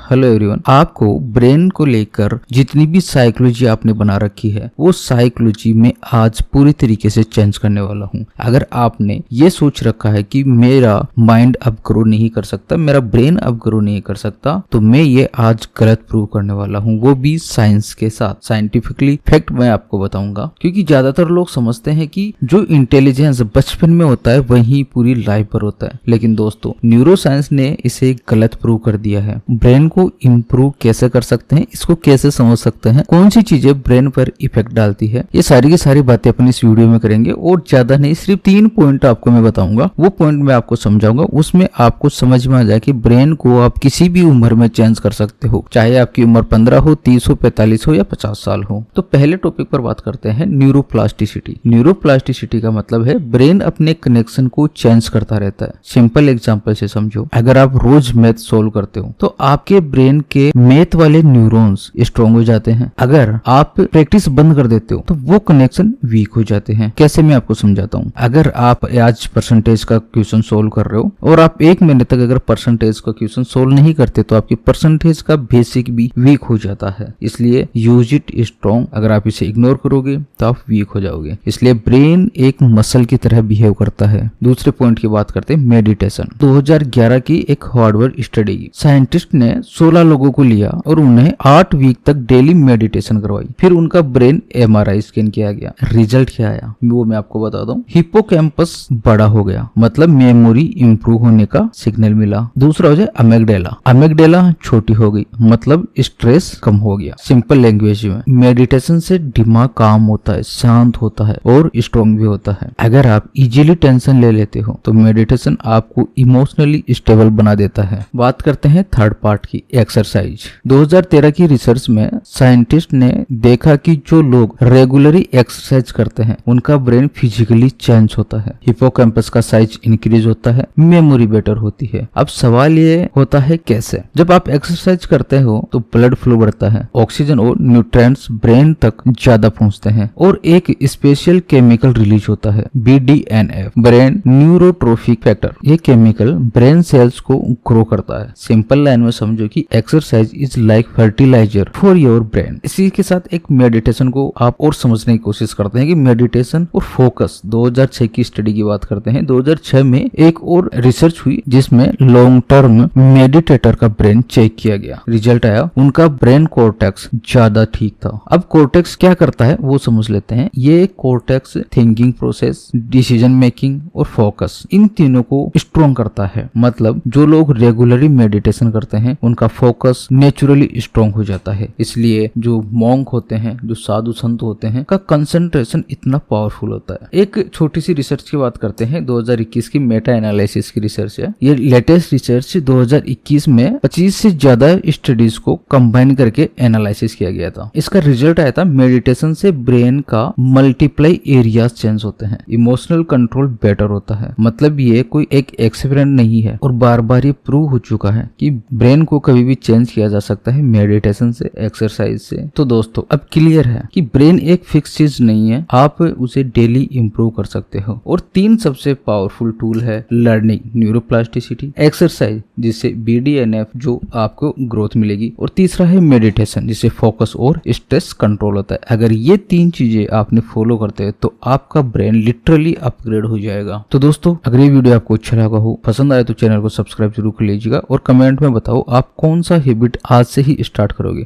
Hello everyone. आपको brain को लेकर जितनी भी साइकोलॉजी आपने बना रखी है वो साइकोलॉजी में आज पूरी तरीके से चेंज करने वाला हूँ। अगर आपने ये सोच रखा है कि मेरा माइंड अब ग्रो नहीं कर सकता, मेरा ब्रेन अब ग्रो नहीं कर सकता, तो मैं ये आज गलत प्रूव करने वाला हूँ, वो भी साइंस के साथ। साइंटिफिकली फैक्ट मैं आपको बताऊंगा, क्योंकि ज्यादातर लोग समझते हैं कि जो इंटेलिजेंस बचपन में होता है वही पूरी लाइफ पर होता है, लेकिन दोस्तों न्यूरो साइंस ने इसे गलत प्रूव कर दिया है। ब्रेन को इम्प्रूव कैसे कर सकते हैं, इसको कैसे समझ सकते हैं, कौन सी चीजें ब्रेन पर इफेक्ट डालती है, ये सारी की सारी बातें अपन इस वीडियो में करेंगे। और ज्यादा नहीं, सिर्फ 3 पॉइंट आपको मैं बताऊंगा, वो पॉइंट मैं आपको समझाऊंगा, उसमें आपको समझ में आ जाए कि ब्रेन को आप किसी भी उम्र में चेंज कर सकते हो, चाहे आपकी उम्र 15 हो, 30 हो, 45 हो या 50 साल हो। तो पहले टॉपिक पर बात करते हैं न्यूरोप्लास्टिसिटी। न्यूरोप्लास्टिसिटी का मतलब है ब्रेन अपने कनेक्शन को चेंज करता रहता है। सिंपल एग्जांपल से समझो, अगर आप रोज मैथ सोल्व करते हो तो आपके ब्रेन के मैथ वाले न्यूरॉन्स स्ट्रॉन्ग हो जाते हैं। अगर आप प्रैक्टिस बंद कर देते हो तो वो कनेक्शन वीक हो जाते हैं। कैसे, मैं आपको समझाता हूँ। अगर आप आज परसेंटेज का क्वेश्चन सोल्व कर रहे हो और आप 1 महीने तक अगर परसेंटेज का क्वेश्चन सोल्व नहीं करते तो आपकी परसेंटेज का बेसिक भी वीक हो जाता है। इसलिए यूज इट स्ट्रॉन्ग। अगर आप इसे इग्नोर करोगे तो आप वीक हो जाओगे। इसलिए ब्रेन एक मसल की तरह बिहेव करता है। दूसरे पॉइंट की बात करते हैं, मेडिटेशन। 2011 की एक हार्वर्ड स्टडी की साइंटिस्ट ने 16 लोगों को लिया और उन्हें 8 वीक तक डेली मेडिटेशन करवाई। फिर उनका ब्रेन MRI स्कैन किया गया। रिजल्ट क्या आया वो मैं आपको बता दूं। हिप्पोकैम्पस बड़ा हो गया, मतलब मेमोरी इंप्रूव होने का सिग्नल मिला। दूसरा हो जाए अमेगडेला। अमेगडेला छोटी हो गई, मतलब स्ट्रेस कम हो गया। सिंपल लैंग्वेज में, मेडिटेशन से दिमाग काम होता है, शांत होता है और स्ट्रॉन्ग भी होता है। अगर आप इजीली टेंशन ले लेते हो तो मेडिटेशन आपको इमोशनली स्टेबल बना देता है। बात करते हैं थर्ड पार्ट की, एक्सरसाइज। 2013 की रिसर्च में साइंटिस्ट ने देखा कि जो लोग रेगुलरली एक्सरसाइज करते हैं उनका ब्रेन फिजिकली चेंज होता है, हिप्पोकैम्पस का साइज इंक्रीज होता है, मेमोरी बेटर होती है। अब सवाल ये होता है कैसे। जब आप एक्सरसाइज करते हो तो ब्लड फ्लो बढ़ता है, ऑक्सीजन और न्यूट्रिएंट्स ब्रेन तक ज्यादा पहुंचते हैं और एक स्पेशल केमिकल रिलीज होता है, BDNF, ब्रेन न्यूरोट्रोफिक फैक्टर। ये केमिकल ब्रेन सेल्स को ग्रो करता है। सिंपल लाइन में समझो कि exercise is like fertiliser for your brain. इसी के साथ एक मेडिटेशन को आप और समझने की कोशिश करते हैं कि मेडिटेशन और फोकस। 2006 की स्टडी की बात करते हैं। 2006 में एक और रिसर्च हुई जिसमें लॉन्ग टर्म मेडिटेटर का ब्रेन चेक किया गया। रिजल्ट आया, उनका ब्रेन कॉर्टेक्स ज्यादा ठीक था। अब कॉर्टेक्स क्या करता है वो समझ लेते हैं। ये cortex thinking process, decision making और फोकस, इन तीनों को स्ट्रॉन्ग करता है। मतलब जो लोग रेगुलरली मेडिटेशन करते हैं उनका फोकस नेचुरली स्ट्रॉन्ग हो जाता है। इसलिए जो मॉन्क होते हैं, जो साधु संत होते हैं, का कंसंट्रेशन इतना पावरफुल होता है। एक छोटी सी रिसर्च की बात करते हैं। 2021 की मेटा एनालिसिस की रिसर्च है। ये लेटेस्ट रिसर्च 2021 में 25 से ज्यादा स्टडीज को कंबाइन करके एनालिसिस किया गया था। इसका रिजल्ट आया था, मेडिटेशन से ब्रेन का मल्टीप्लाई एरियाज चेंज होते हैं, इमोशनल कंट्रोल बेटर होता है। मतलब ये कोई एक एक्सपेरिमेंट नहीं है और बार बार ये प्रूव हो चुका है कि ब्रेन को कभी भी चेंज किया जा सकता है मेडिटेशन से, एक्सरसाइज से। तो दोस्तों अब क्लियर है कि ब्रेन एक फिक्स चीज नहीं है, आप उसे डेली इंप्रूव कर सकते हो। और 3 सबसे पावरफुल टूल है, लर्निंग, न्यूरोप्लास्टिसिटी, एक्सरसाइज जिससे BDNF जो आपको ग्रोथ मिलेगी, और तीसरा है मेडिटेशन जिससे फोकस और स्ट्रेस कंट्रोल होता है। अगर ये 3 चीजें आपने फॉलो करते हैं तो आपका ब्रेन लिटरली अपग्रेड हो जाएगा। तो दोस्तों अगर ये वीडियो आपको अच्छा लगा हो, पसंद आए तो चैनल को सब्सक्राइब जरूर कर लीजिएगा और कमेंट में बताओ आप कौन सा हैबिट आज से ही स्टार्ट करोगे।